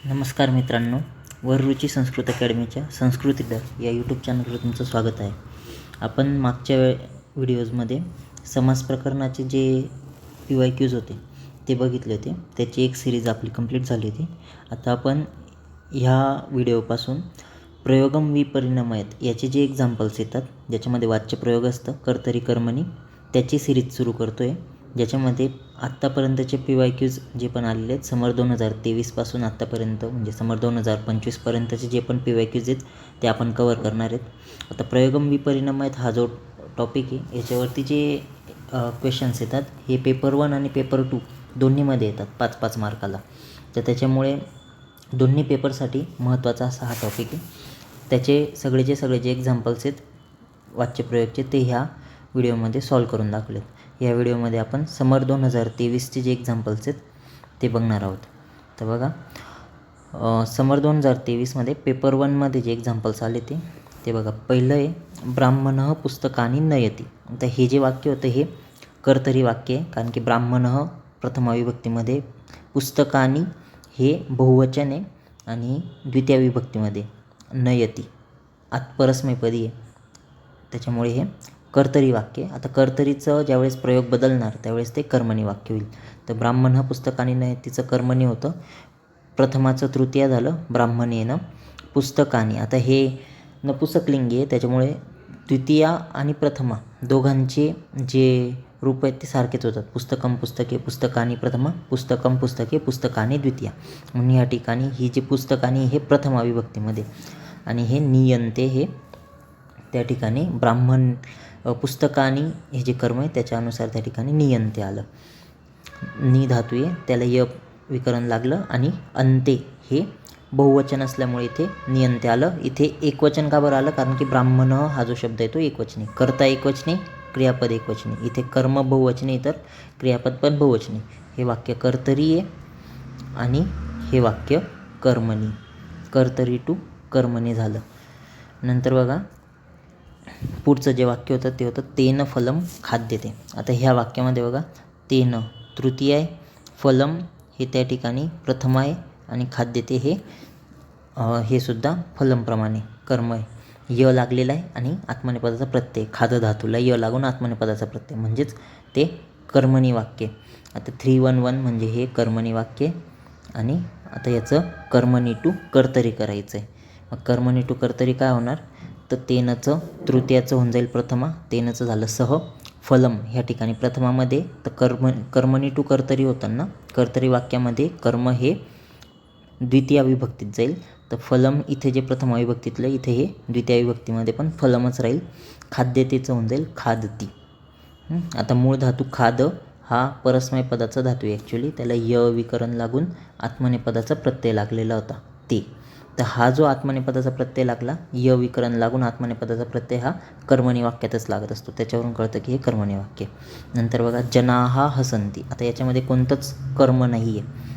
नमस्कार मित्रांनो, वररुची संस्कृत अकॅडमीच्या संस्कृतीदर या यूट्यूब चॅनलवर तुमचं स्वागत आहे. आपण मागच्या व्हिडिओजमध्ये समास प्रकरणाचे जे PYQs होते ते बघितले होते. त्याची एक सिरीज आपली कंप्लीट झाली होती. आता आपण ह्या व्हिडिओपासून प्रयोगम विपरिणामयत याचे जे एक्झाम्पल्स येतात, ज्याच्यामध्ये वाच्यप्रयोग असतं कर्तरी कर्मणी, त्याची सिरीज सुरू करतो आहे. ज्याच्यामध्ये आत्तापर्यंतचे PYQs जे पण आलेले आहेत, समर 2023पासून आत्तापर्यंत म्हणजे समर 2025पर्यंतचे जे पण PYQs आहेत ते आपण कवर करणार आहेत. आता प्रयोगम विपरिणामयत हा जो टॉपिक आहे, याच्यावरती जे क्वेश्चन्स येतात हे पेपर 1 आणि पेपर 2 दोन्हीमध्ये येतात 5-5 मार्काला. तर त्याच्यामुळे दोन्ही पेपरसाठी महत्त्वाचा असा हा टॉपिक आहे. त्याचे सगळे जे एक्झाम्पल्स आहेत वाच्यप्रयोगचे ते ह्या व्हिडिओमध्ये सॉल्व करून दाखवलेत. या व्हिडिओमध्ये आपण समर 2023चे जे एक्झाम्पल्स आहेत ते बघणार आहोत. तर बघा, समर 2023मध्ये पेपर 1मध्ये जे एक्झाम्पल्स आले ते बघा. पहिलं आहे, ब्राह्मणः पुस्तकानि नयति. तर हे जे वाक्य होतं हे कर्तरी वाक्य आहे, कारण की ब्राह्मणः प्रथमा विभक्तीमध्ये, पुस्तकानि हे बहुवचन आहे आणि द्वितीय विभक्तीमध्ये नयति परस्मैपदी आहे, त्याच्यामुळे हे कर्तरी वाक्य. आता कर्तरीचं ज्यावेळेस प्रयोग बदलणार त्यावेळेस ते कर्मणी वाक्य होईल. तर ब्राह्मण पुस्तकानि नयतीचं कर्मणी होतं, प्रथमाचं तृतीय झालं ब्राह्मणेनं पुस्तकानि. आता हे नपुसकलिंगी आहे, त्याच्यामुळे द्वितीय आणि प्रथमा दोघांचे जे रूप आहेत ते सारखेच होतात. पुस्तकम पुस्तके, पुस्तकानि प्रथमा, पुस्तकम पुस्तके, पुस्तकानि द्वितीय. म्हणून या ठिकाणी ही जी पुस्तकानि हे प्रथमा विभक्तीमध्ये आणि हे नियंते हे त्या ठिकाणी ब्राह्मण पुस्तकानि हे जे कर्म आहे त्याच्यानुसार त्या ठिकाणी नियंते आलं. नि धातू आहे, त्याला य विकरण लागलं आणि अंते हे बहुवचन असल्यामुळे इथे नियंते आलं. इथे एकवचन का बरं आलं? कारण की ब्राह्मण हा जो शब्द आहे तो एकवचनी, कर्ता एकवचनी, क्रियापद एकवचनी. इथे कर्म बहुवचनी तर क्रियापद पण बहुवचनी. हे वाक्य कर्तरी आहे आणि हे वाक्य कर्मणी, कर्तरी टू कर्मणी झालं. नंतर बघा, पुढचं जे वाक्य होतं ते होतं तेन फलम खाद्यते. आता ह्या वाक्यामध्ये बघा, तेन तृतीय आहे, फलम हे त्या ठिकाणी प्रथम आहे आणि खाद्यते हे सुद्धा फलमप्रमाणे कर्म आहे. य लागलेला आहे आणि आत्मनेपदाचा प्रत्यय, खाद धातूला य लागून आत्मनेपदाचा प्रत्यय, म्हणजेच ते कर्मणी वाक्य. आता 311 म्हणजे हे कर्मणी वाक्य आणि आता याचं कर्मणी टू कर्तरी करायचं आहे. मग कर्मणी टू कर्तरी काय होणार? तर तेनचं तृतीयाचं होऊन जाईल प्रथमा, तेनचं झालं सह. फलम ह्या ठिकाणी प्रथमामध्ये, तर कर्मणी टू कर्तरी होताना कर्तरी वाक्यामध्ये कर्म हे द्वितीय विभक्तीत जाईल. तर फलम इथे जे प्रथमा विभक्तीतलं, इथे हे द्वितीय विभक्तीमध्ये पण फलमच राहील. खाद्यतेचं होऊन जाईल खादती. आता मूळ धातू खाद हा परस्मय पदाचा धातू आहे ॲक्च्युली, त्याला य विकरण लागून आत्मनेपदाचा प्रत्यय लागलेला होता ते. तर हा जो आत्मनेपदाचा प्रत्यय लागला, य विकरण लागून आत्मनेपदाचा प्रत्यय हा कर्मणी वाक्यातच लागत असतो, त्याच्यावरून कळतं की हे कर्मणी वाक्य. नंतर बघा, जनाहा हसंती. आता याच्यामध्ये कोणतंच कर्म नाही आहे,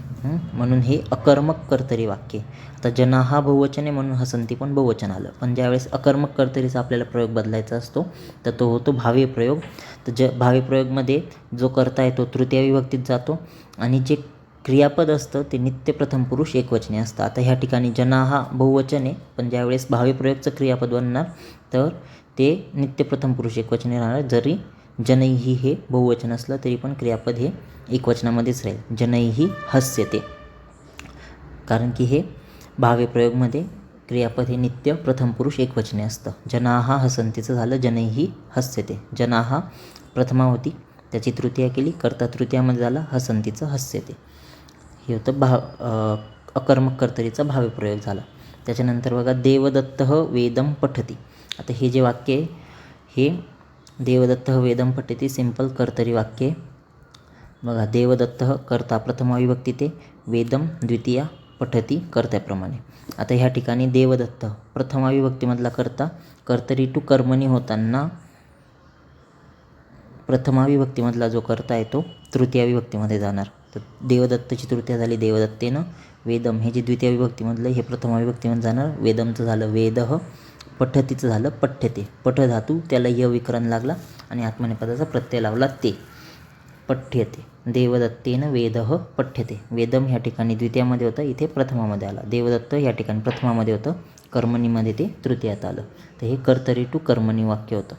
म्हणून हे अकर्मक कर्तरी वाक्य. आता जनाहा बहुवचन आहे म्हणून हसंती पण बहुवचन आलं. पण ज्यावेळेस अकर्मक कर्तरीचा आपल्याला प्रयोग बदलायचा असतो तर तो होतो भावी प्रयोग. तर भावी प्रयोगमध्ये जो कर्ता आहे तो तृतीय विभक्तीत जातो आणि जे क्रियापद असतं ते नित्य प्रथम पुरुष एकवचनी असतं. आता ह्या ठिकाणी जनाहा बहुवचन आहे, पण ज्यावेळेस भावी प्रयोगचं क्रियापद बनणार तर ते नित्य प्रथम पुरुष एकवचनी राहणार. जरी जनैही हे बहुवचन असलं तरी पण क्रियापद हे एकवचनामध्येच राहील. जनैही हस्यते, कारण की हे भावी प्रयोगमध्ये क्रियापद हे नित्य प्रथम पुरुष एकवचने असतं. जनाहा हसंतीचं झालं जनैही हस्यते. जनाहा प्रथमा होती, त्याची तृतीया केली, कर्ता तृतीयामध्ये झाला, हसंतीचं हस्यते. हे होतं अकर्मक कर्तरीचा भावी प्रयोग झाला. त्याच्यानंतर बघा, देवदत्तः वेदम पठती. आता हे जे वाक्य आहे हे देवदत्तः वेदम पठती सिंपल कर्तरी वाक्य आहे. बघा, देवदत्तः कर्ता प्रथमा विभक्ती ते, वेदम द्वितीया, पठती कर्त्याप्रमाणे. आता ह्या ठिकाणी देवदत्त प्रथमा विभक्तीमधला कर्ता कर्तरी टू कर्मणी होताना प्रथमा विभक्तीमधला जो कर्ता आहे तो तृतीय विभक्तीमध्ये जाणार. तर देवदत्तची तृतीय झाली देवदत्तेनं. वेदम हे जे द्वितीय विभक्तीमधलं हे प्रथमा विभक्तीमध्ये जाणार. वेदमचं झालं वेदः, पठतीचं झालं पठ्यते. पठ धातू त्याला य विकरण लागला आणि आत्मनेपदाचा प्रत्यय लावला ते, पठ्यते. देवदत्तेन वेदः पठ्यते. वेदम ह्या ठिकाणी द्वितीयामध्ये होतं, इथे प्रथमामध्ये आला. देवदत्त ह्या ठिकाणी प्रथमामध्ये होतं, कर्मणीमध्ये ते तृतीयात आलं. तर हे कर्तरी टू कर्मणी वाक्य होतं.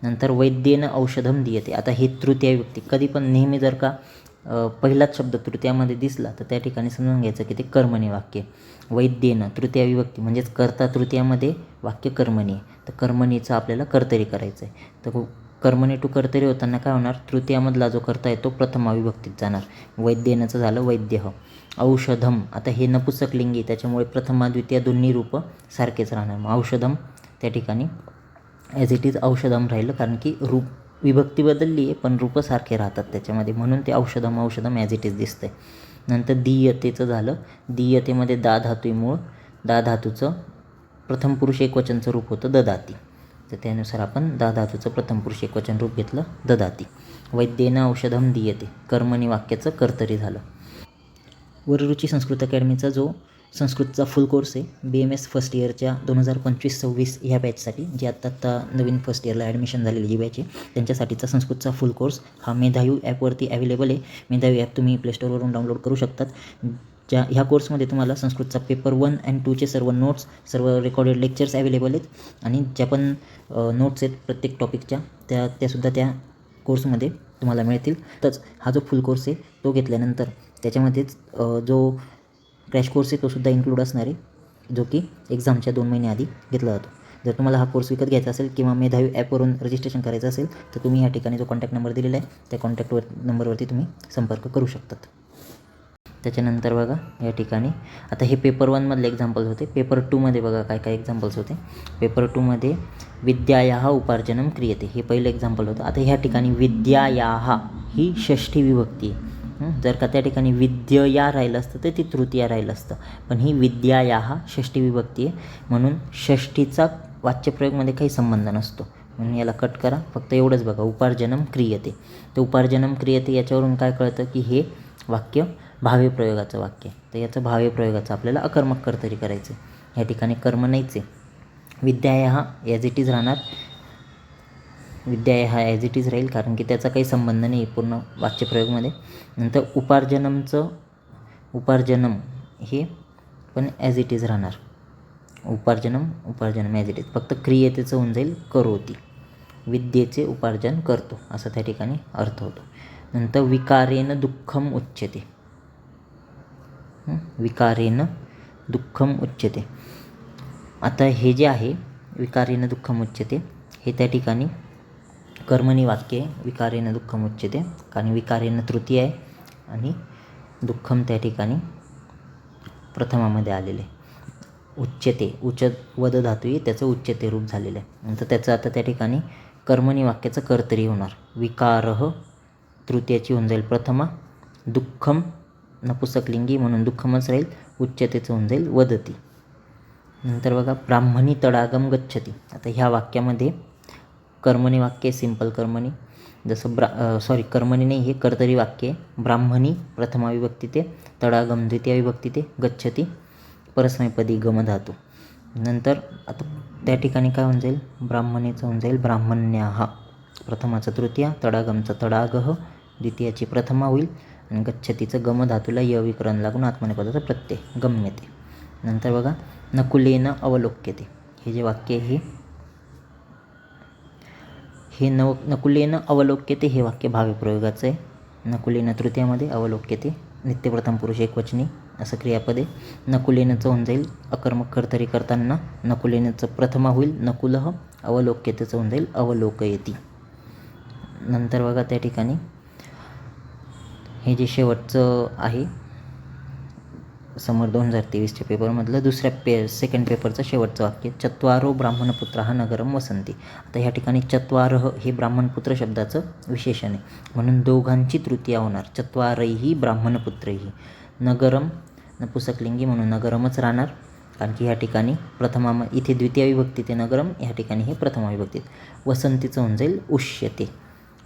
नंतर वैद्येन औषधम दीयते. आता हे तृतीया विभक्ती. कधी पण नेहमी जर का पहिलाच शब्द तृतीयामध्ये दिसला तर त्या ठिकाणी समजून घ्यायचं की ते कर्मणी वाक्य. वैद्येन तृतीया विभक्ती म्हणजेच कर्ता तृतीयामध्ये, वाक्य कर्मणी आहे. तर कर्मणीचं आपल्याला कर्तरी करायचं आहे. तर कर्मणी टू कर्तरी होताना काय होणार, तृतीयामधला जो कर्ता आहे तो प्रथमा विभक्तीत जाणार. वैद्येनचं झालं वैद्यः. औषधम, आता हे नपुंसकलिंगी त्याच्यामुळे प्रथमा द्वितीय दोन्ही रूपं सारखेच राहणार. मग औषधम त्या ठिकाणी ॲज इट इज औषधम राहिलं, कारण की रूप विभक्ती बदलली आहे पण रूपं सारखे राहतात त्याच्यामध्ये, म्हणून ते औषधम ॲज इट इज दिसतंय. नंतर दीयतेचं झालं. दीयतेमध्ये दा धातू मूळ, दा धातूचं प्रथम पुरुष एकवचनचं रूप होतं ददाती. तर त्यानुसार आपण दा धातूचं प्रथम पुरुष एकवचन रूप घेतलं ददाती. वैद्येन औषधम दीयते, कर्मणी वाक्याचं कर्तरी झालं. वररुची संस्कृत अकॅडमीचा जो संस्कृतचा फुल कोर्स आहे, BMS फर्स्ट इयरच्या 2025-26 ह्या बॅचसाठी, जी आत्ता नवीन फर्स्ट इयरला ॲडमिशन झालेली जी बॅच आहे त्यांच्यासाठीचा संस्कृतचा फुल कोर्स हा मेधावी ॲपवरती अवेलेबल आहे. मेधावी ॲप तुम्ही प्लेस्टोरवरून डाउनलोड करू शकतात. ह्या कोर्समध्ये तुम्हाला संस्कृतचा पेपर 1 आणि 2चे सर्व नोट्स, सर्व रेकॉर्डेड लेक्चर्स अवेलेबल आहेत, आणि ज्या पण नोट्स आहेत प्रत्येक टॉपिकच्या त्यासुद्धा त्या कोर्समध्ये तुम्हाला मिळतील. तसंच हा जो फुल कोर्स आहे तो घेतल्यानंतर त्याच्यामध्येच जो क्रॅश कोर्स आहे तो सुद्धा इन्क्लूड असणार आहे, जो की एक्झामच्या 2 महिने आधी घेतला जातो. जर तुम्हाला हा कोर्स विकत घ्यायचा असेल किंवा मेधावी ॲपवरून रजिस्ट्रेशन करायचं असेल तर तुम्ही या ठिकाणी जो कॉन्टॅक्ट नंबर दिलेला आहे त्या कॉन्टॅक्ट नंबरवरती तुम्ही संपर्क करू शकतात. त्याच्यानंतर बघा या ठिकाणी आता हे पेपर 1मधले एक्झाम्पल्स होते. पेपर 2मध्ये बघा काय काय एक्झाम्पल्स होते. पेपर 2मध्ये विद्यायाः उपार्जनं क्रियते, हे पहिलं एक्झाम्पल होतं. आता ह्या ठिकाणी विद्यायाः ही षष्ठी विभक्ती आहे. जर का त्या ठिकाणी विद्यया राहिलं असतं तर ती तृतीया राहिलं असतं, पण ही विद्यायाः षष्ठी विभक्ती आहे, म्हणून षष्ठीचा वाच्यप्रयोगमध्ये काही संबंध नसतो, म्हणून याला कट करा. फक्त एवढंच बघा, उपार्जनं क्रियते. तर उपार्जनं क्रियते याच्यावरून काय कळतं की हे वाक्य भावे प्रयोगाचं वाक्य आहे. तर याचं भावे प्रयोगाचं आपल्याला अकर्मक कर्तरी करायचं आहे. या ठिकाणी कर्म नाहीच आहे. विद्यायाः ॲज इट इज राहणार, विद्यायाः ॲज इट इज राहील, कारण की त्याचा काही संबंध नाही पूर्ण वाक्यप्रयोगमध्ये. नंतर उपार्जनम हे पण ॲज इट इज राहणार. उपार्जनम ॲज इट इज, फक्त क्रियतेचं होऊन जाईल करोती. विद्येचे उपार्जन करतो असा त्या ठिकाणी अर्थ होतो. नंतर विकारेण दुःखम उच्यते. विकारेण दुःखम उच्यते. आता हे जे आहे विकारेण दुःखम उच्यते हे त्या ठिकाणी कर्मणी वाक्य आहे. विकारेण दुःखम उच्यते, कारण विकारेण तृतीय आहे आणि दुःखम त्या ठिकाणी प्रथमामध्ये आलेले आहे. उच्यते, वद धातू आहे, त्याचं उच्यते रूप झालेलं आहे. नंतर त्याचं आता त्या ठिकाणी कर्मणी वाक्याचं कर्तरी होणार. विकारः तृतीयाची होऊन जाईल प्रथमा, दुःखम नपुंसकलिंगी म्हणून दुःखमच राहील, उच्यतेचं होऊन जाईल वदती. नंतर बघा ब्राह्मणी तडागम गच्छती. आता ह्या वाक्यामध्ये कर्मणी वाक्य आहे, सिंपल कर्मणी, जसं कर्मणी नाही, हे कर्तरी वाक्य आहे. ब्राह्मणी प्रथमा विभक्ती ते, तडागम द्वितीय विभक्ती ते, गच्छती परस्मैपदी गम धातू. नंतर आता त्या ठिकाणी काय होऊन जाईल, ब्राह्मणीचं होऊन जाईल ब्राह्मण्याः, प्रथमाचं तृतीया, तडागमचं तडागः, द्वितीयाची प्रथमा होईल, आणि गच्छतीचं गम धातूला य विकरण लागून आत्मनेपदाचा प्रत्यय गम्यते. नंतर बघा नकुलेन अवलोक्यते. हे जे वाक्य आहे हे नकुलेन अवलोक्यते हे वाक्य भावे प्रयोगाचं आहे. नकुलेन तृतीयामध्ये, अवलोक्यते नित्यप्रथम पुरुष एकवचनी असं क्रियापदे. नकुलेनचं होऊन जाईल अकर्मक कर्तरी करताना नकुलेनचं प्रथमा होईल नकुलः, अवलोक्यतेचं होऊन जाईल अवलोकयती. नंतर बघा त्या ठिकाणी हे जे शेवटचं आहे समोर 2023च्या पेपरमधलं सेकंड पेपरचं शेवटचं वाक्य, चत्वारो ब्राह्मणपुत्राः नगरम वसंती. आता ह्या ठिकाणी चत्वारः हे ब्राह्मणपुत्र शब्दाचं विशेषण आहे, म्हणून दोघांची तृतीया होणार. चत्वारैः ब्राह्मणपुत्रैः. नगरम नपुंसकलिंगी म्हणून नगरमच राहणार, कारण की ह्या ठिकाणी इथे द्वितीय विभक्ती ते नगरम, ह्या ठिकाणी हे प्रथमा विभक्तीत. वसंतीचं होऊन जाईल उष्यते.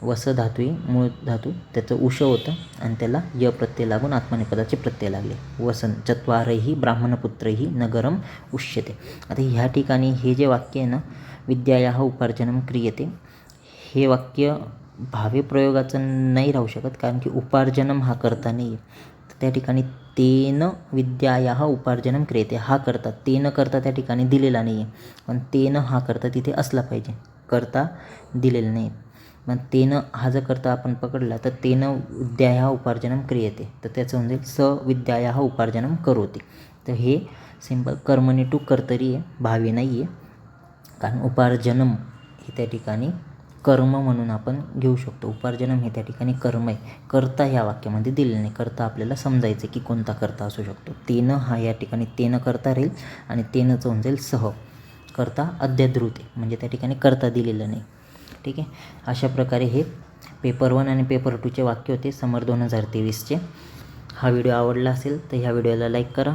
वस धातू मूळ धातू, त्याचं उष होतं आणि त्याला य प्रत्यय लागून आत्मनेपदाचे प्रत्यय लागले. चत्वारैः ब्राह्मणपुत्रैः नगरम उष्यते. आता ह्या ठिकाणी हे जे वाक्य आहे ना, विद्यायाः उपार्जनं क्रियते, हे वाक्य भावी प्रयोगाचं नाही राहू शकत, कारण की उपार्जनम हा कर्ता नाही आहे. तर त्या ठिकाणी तेन विद्यायाः उपार्जनम क्रियते, हा करता तेन करता त्या ठिकाणी दिलेला नाही आहे, पण तेन हा करता तिथे असला पाहिजे, करता दिलेला नाही. मग तेन हा जर करता आपण पकडला तर तेन विद्यायाः उपार्जनम क्रियते, तर त्याचं म्हणजे स विद्यायाः उपार्जनम करोति. तर हे सिंपल कर्मणी टू कर्तरी आहे, भावी नाही आहे. कारण उपार्जनम हे त्या ठिकाणी कर्म म्हणून आपण घेऊ शकतो. उपार्जनम हे त्या ठिकाणी कर्म आहे, कर्ता ह्या वाक्यामध्ये दिलेलं नाही. कर्ता आपल्याला समजायचं की कोणता कर्ता असू शकतो. तेन हा या ठिकाणी तेन कर्ता राहील आणि तेनचं होऊन जाईल सह, कर्ता अध्याद्रुत आहे, म्हणजे त्या ठिकाणी कर्ता दिलेलं नाही. ठीक आहे. अशा प्रकारे हे पेपर 1 आणि पेपर 2चे वाक्य होते समर 2023चे. हा व्हिडिओ आवडला असेल तर ह्या व्हिडिओला लाईक करा.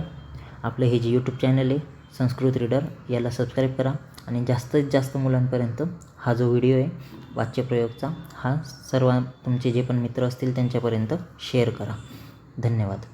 आपलं हे जे यूट्यूब चॅनल आहे संस्कृत रीडर, याला सबस्क्राईब करा आणि जास्तीत जास्त मुलांपर्यंत हा जो व्हिडिओ आहे वाच्यप्रयोगचा, हा सर्व तुमचे जे पण मित्र असतील त्यांच्यापर्यंत शेअर करा. धन्यवाद.